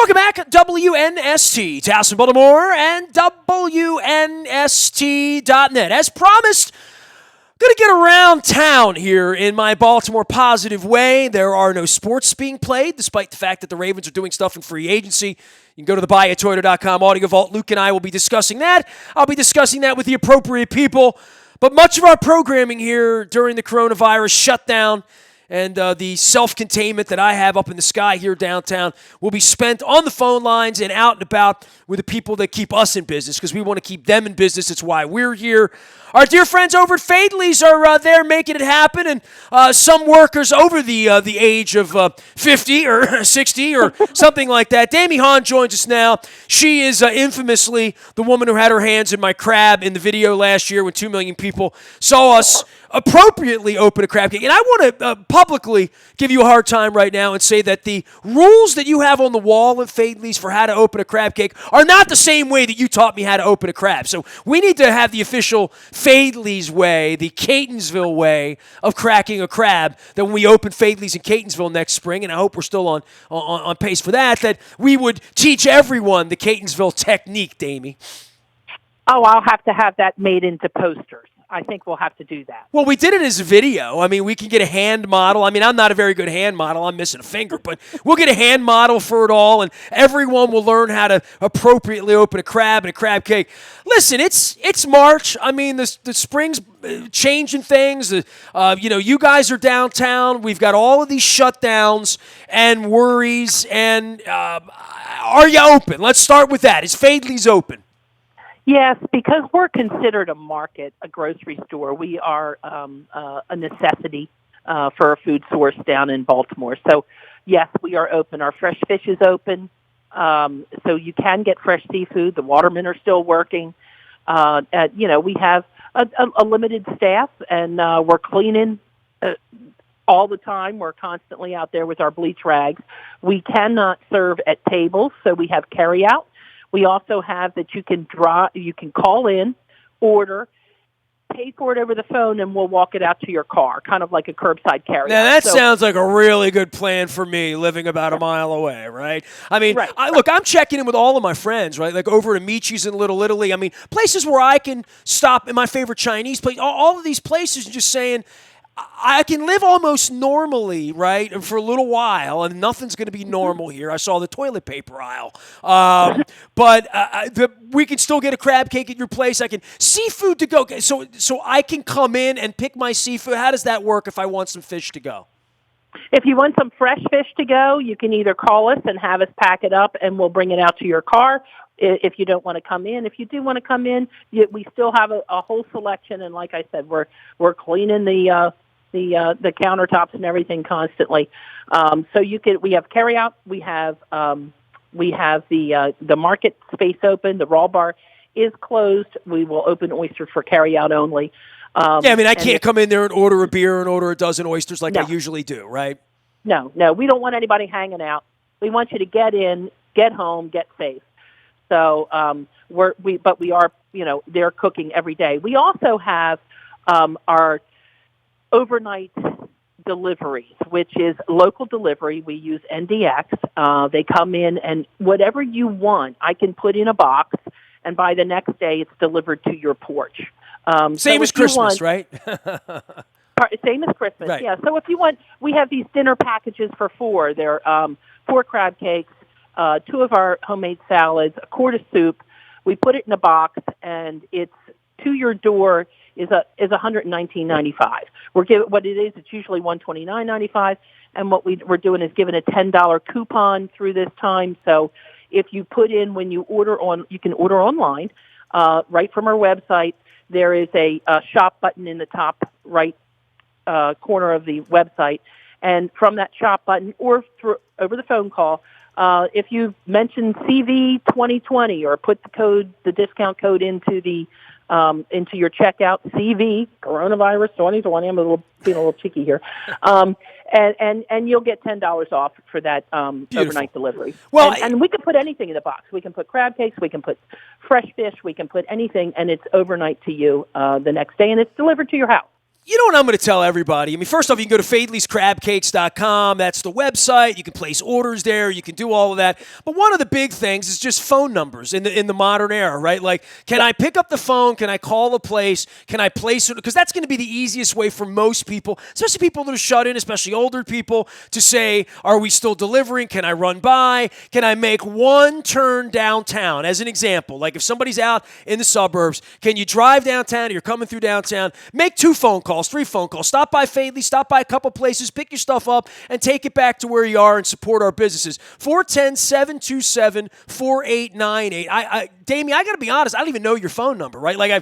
Welcome back, WNST, Towson, Baltimore, and WNST.net. As promised, going to get around town here in my Baltimore positive way. There are no sports being played, despite the fact that the Ravens are doing stuff in free agency. You can go to the buyatoyota.com audio vault. Luke and I will be discussing that. I'll be discussing that with the appropriate people. But much of our programming here during the coronavirus shutdown and the self-containment that I have up in the sky here downtown will be spent on the phone lines and out and about with the people that keep us in business, because we want to keep them in business. It's why we're here. Our dear friends over at Faidleys are there making it happen, and some workers over the age of 50 or 60 or something like that. Damye Hahn joins us now. She is infamously the woman who had her hands in my crab in the video last year when 2 million people saw us appropriately open a crab cake. And I want to publicly give you a hard time right now and say that the rules that you have on the wall at Faidleys for how to open a crab cake are not the same way that you taught me how to open a crab. So we need to have the official Faidleys way, the Catonsville way of cracking a crab, that when we open Faidleys in Catonsville next spring, and I hope we're still on pace for that we would teach everyone the Catonsville technique, Damye. Oh, I'll have to have that made into posters. I think we'll have to do that. Well, we did it as a video. I mean, we can get a hand model. I mean, I'm not a very good hand model. I'm missing a finger. But we'll get a hand model for it all, and everyone will learn how to appropriately open a crab and a crab cake. Listen, it's March. I mean, the spring's changing things. You guys are downtown. We've got all of these shutdowns and worries. And are you open? Let's start with that. Is Faidleys open? Yes, because we're considered a market, a grocery store. We are a necessity for a food source down in Baltimore. So, yes, we are open. Our fresh fish is open, so you can get fresh seafood. The watermen are still working. We have a limited staff, and we're cleaning all the time. We're constantly out there with our bleach rags. We cannot serve at tables, so we have carry-out. We also have that you can call in, order, pay for it over the phone, and we'll walk it out to your car, kind of like a curbside carry-out. Now, that sounds like a really good plan for me, living about a mile away, right? I mean, right. I'm checking in with all of my friends, right? Like over at Amici's in Little Italy. I mean, places where I can stop in my favorite Chinese place. All of these places are just saying, I can live almost normally, right, for a little while, and nothing's going to be normal here. I saw the toilet paper aisle. But we can still get a crab cake at your place. I can seafood to go. So I can come in and pick my seafood. How does that work if I want some fish to go? If you want some fresh fish to go, you can either call us and have us pack it up, and we'll bring it out to your car. If you don't want to come in, if you do want to come in, we still have a whole selection. And like I said, we're cleaning the countertops and everything constantly. So we have carry out. We have the market space open. The raw bar is closed. We will open oysters for carry out only. I can't come in there and order a beer and order a dozen oysters like I usually do, right? No, we don't want anybody hanging out. We want you to get in, get home, get safe. So we are, they're cooking every day. We also have our overnight deliveries, which is local delivery. We use NDX. They come in, and whatever you want, I can put in a box, and by the next day, it's delivered to your porch. Same as Christmas, right? Same as Christmas, right. Yeah. So if you want, we have these dinner packages for 4. They're 4 crab cakes, 2 of our homemade salads, a quart of soup. We put it in a box, and it's to your door is $119.95. We're giving what it is. It's usually $129.95, and what we're doing is giving a $10 coupon through this time. So if you put in when you order you can order online right from our website. There is a shop button in the top right corner of the website, and from that shop button or over the phone call, if you mention CV 2020 or put the discount code into your checkout, CV coronavirus 2020. I'm being a little cheeky here, and you'll get $10 off for that overnight delivery. Well, and we can put anything in the box. We can put crab cakes. We can put fresh fish. We can put anything, and it's overnight to you the next day, and it's delivered to your house. You know what I'm going to tell everybody? I mean, first off, you can go to FaidleysCrabCakes.com. That's the website. You can place orders there. You can do all of that. But one of the big things is just phone numbers in the modern era, right? Like, can I pick up the phone? Can I call a place? Can I place it? Because that's going to be the easiest way for most people, especially people that are shut in, especially older people, to say, are we still delivering? Can I run by? Can I make one turn downtown? As an example, like if somebody's out in the suburbs, can you drive downtown? You're coming through downtown. Make 2 phone calls. 3 phone calls. Stop by Faidleys, stop by a couple places, pick your stuff up, and take it back to where you are and support our businesses. 410-727-4898. Damye, I got to be honest, I don't even know your phone number, right? Like, I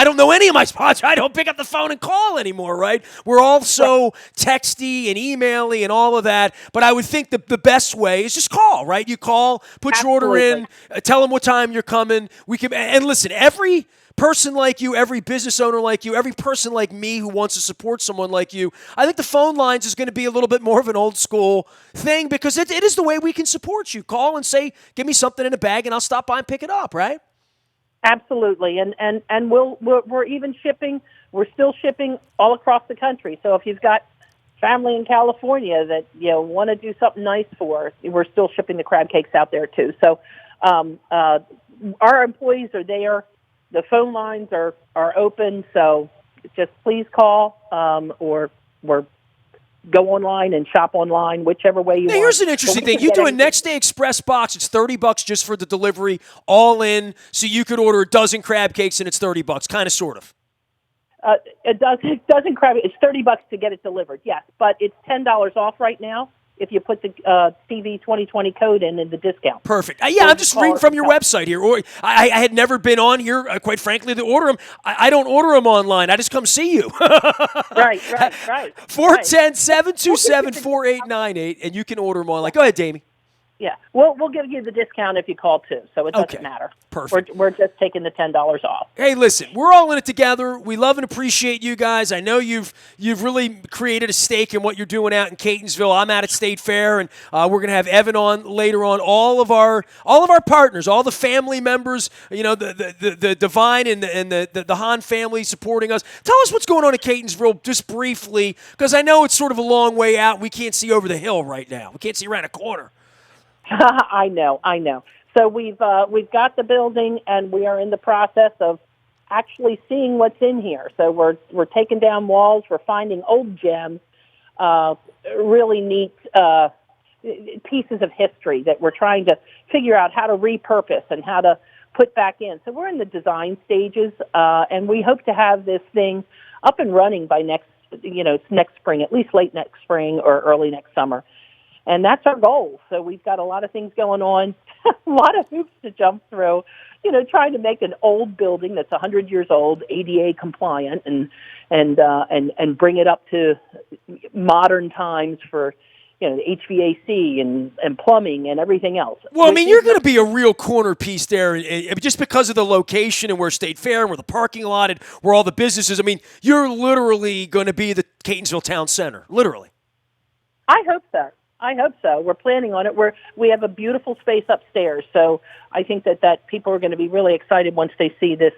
don't know any of my spots. I don't pick up the phone and call anymore, right? We're all so texty and emaily and all of that, but I would think the best way is just call, right? You call, put your order in, tell them what time you're coming. And listen, every person like you, every business owner like you, every person like me who wants to support someone like you, I think the phone lines is going to be a little bit more of an old school thing because it is the way we can support you. Call and say, give me something in a bag and I'll stop by and pick it up, right? Absolutely. And we're even shipping. We're still shipping all across the country. So if you've got family in California that want to do something nice for, we're still shipping the crab cakes out there too. So our employees are there. The phone lines are open, so just please call or go online and shop online, whichever way you want. Here's an interesting thing. You do a next day express box. It's $30 just for the delivery, all in. So you could order a dozen crab cakes and it's $30, kind of, sort of. A dozen crab. It's $30 to get it delivered. Yes, but it's $10 off right now if you put the TV 2020 code in the discount. Perfect. I'm just reading from your website here. Or I had never been on here, quite frankly, to order them. I don't order them online. I just come see you. Right. 410-727-4898, and you can order them online. Go ahead, Damye. Yeah, we'll give you the discount if you call too, so it doesn't matter. Perfect. We're just taking the $10 off. Hey, listen, we're all in it together. We love and appreciate you guys. I know you've really created a stake in what you're doing out in Catonsville. I'm out at State Fair, and we're going to have Evan on later on. All of our partners, all the family members, the Divine and the Hahn family supporting us. Tell us what's going on in Catonsville just briefly, because I know it's sort of a long way out. We can't see over the hill right now. We can't see around a corner. I know. So we've got the building, and we are in the process of actually seeing what's in here. So we're taking down walls. We're finding old gems, really neat pieces of history that we're trying to figure out how to repurpose and how to put back in. So we're in the design stages, and we hope to have this thing up and running by next spring, at least late next spring or early next summer. And that's our goal. So we've got a lot of things going on, a lot of hoops to jump through, trying to make an old building that's 100 years old, ADA compliant, and bring it up to modern times for, the HVAC and plumbing and everything else. Well, I mean, you're going to be a real corner piece there, just because of the location and where State Fair and where the parking lot and where all the businesses. I mean, you're literally going to be the Catonsville Town Center, literally. I hope so. We're planning on it. We have a beautiful space upstairs, so I think that people are going to be really excited once they see this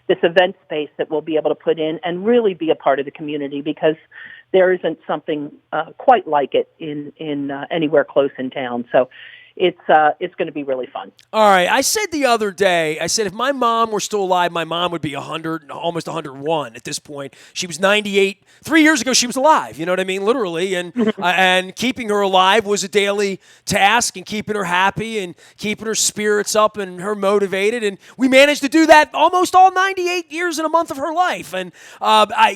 event space that we'll be able to put in and really be a part of the community, because there isn't something quite like it in anywhere close in town. So it's going to be really fun. All right. I said the other day, if my mom were still alive, my mom would be 100, almost 101 at this point. She was 98. 3 years ago, she was alive. You know what I mean? Literally. And and keeping her alive was a daily task, and keeping her happy and keeping her spirits up and her motivated. And we managed to do that almost all 98 years and a month of her life. And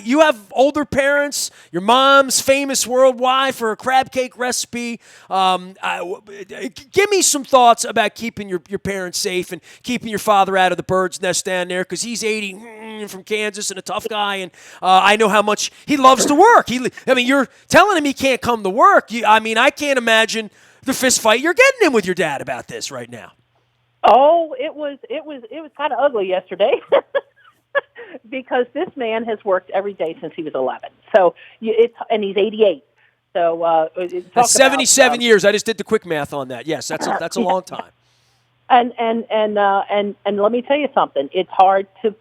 you have older parents. Your mom's famous worldwide for her crab cake recipe. Give me some thoughts about keeping your parents safe and keeping your father out of the bird's nest down there, because he's 80 from Kansas and a tough guy, and I know how much he loves to work. You're telling him he can't come to work. I can't imagine the fist fight you're getting in with your dad about this right now. Oh, it was kind of ugly yesterday. Because this man has worked every day since he was 11. So and he's 88. So that's 77 years. I just did the quick math on that. Yes, that's a long time. And let me tell you something. It's hard to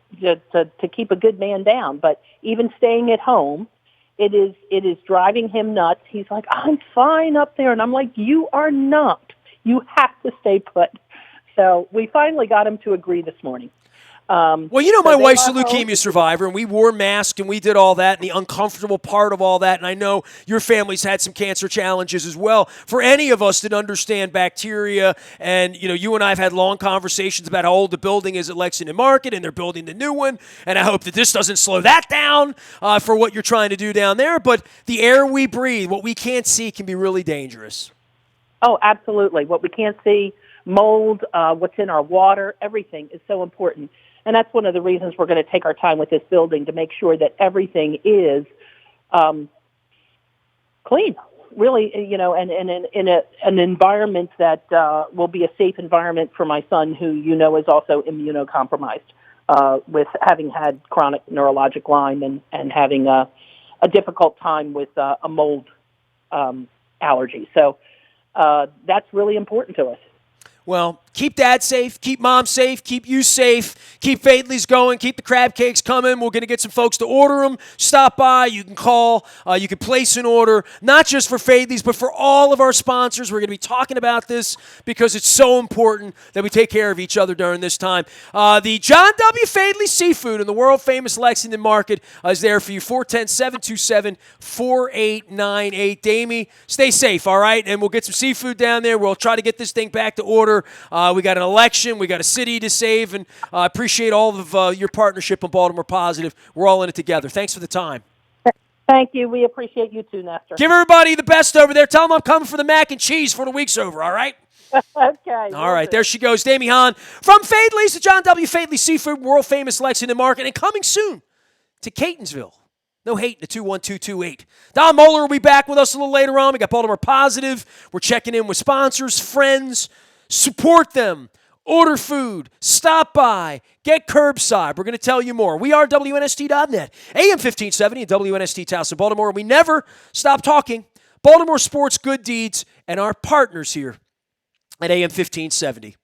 keep a good man down, but even staying at home, it is driving him nuts. He's like, I'm fine up there, and I'm like, you are not. You have to stay put. So we finally got him to agree this morning. Well, my wife's a leukemia survivor, and we wore masks, and we did all that, and the uncomfortable part of all that, and I know your family's had some cancer challenges as well. For any of us that understand bacteria, and, you and I have had long conversations about how old the building is at Lexington Market, and they're building the new one, and I hope that this doesn't slow that down for what you're trying to do down there, but the air we breathe, what we can't see, can be really dangerous. Oh, absolutely. What we can't see, mold, what's in our water, everything is so important. And that's one of the reasons we're going to take our time with this building to make sure that everything is clean, really, and in an environment that will be a safe environment for my son, who is also immunocompromised with having had chronic neurologic Lyme and having a difficult time with a mold allergy. So that's really important to us. Well, keep Dad safe, keep Mom safe, keep you safe, keep Faidleys going, keep the crab cakes coming. We're going to get some folks to order them. Stop by. You can call. You can place an order, not just for Faidleys, but for all of our sponsors. We're going to be talking about this because it's so important that we take care of each other during this time. The John W. Faidley Seafood in the world-famous Lexington Market is there for you, 410-727-4898. Damye, stay safe, all right? And we'll get some seafood down there. We'll try to get this thing back to order. We got an election. We got a city to save, and I appreciate all of your partnership on Baltimore Positive. We're all in it together. Thanks for the time. Thank you. We appreciate you too, Nestor. Give everybody the best over there. Tell them I'm coming for the mac and cheese for the week's over, all right? Okay. All right, there she goes. Damye Hahn from Faidleys, the John W. Faidley Seafood, world-famous Lexington Market, and coming soon to Catonsville. No hate in the 21228. Don Moeller will be back with us a little later on. We got Baltimore Positive. We're checking in with sponsors, friends. Support them. Order food. Stop by. Get curbside. We're going to tell you more. We are WNST.net, AM 1570 and WNST Towson, Baltimore. We never stop talking Baltimore sports, good deeds, and our partners here at AM 1570.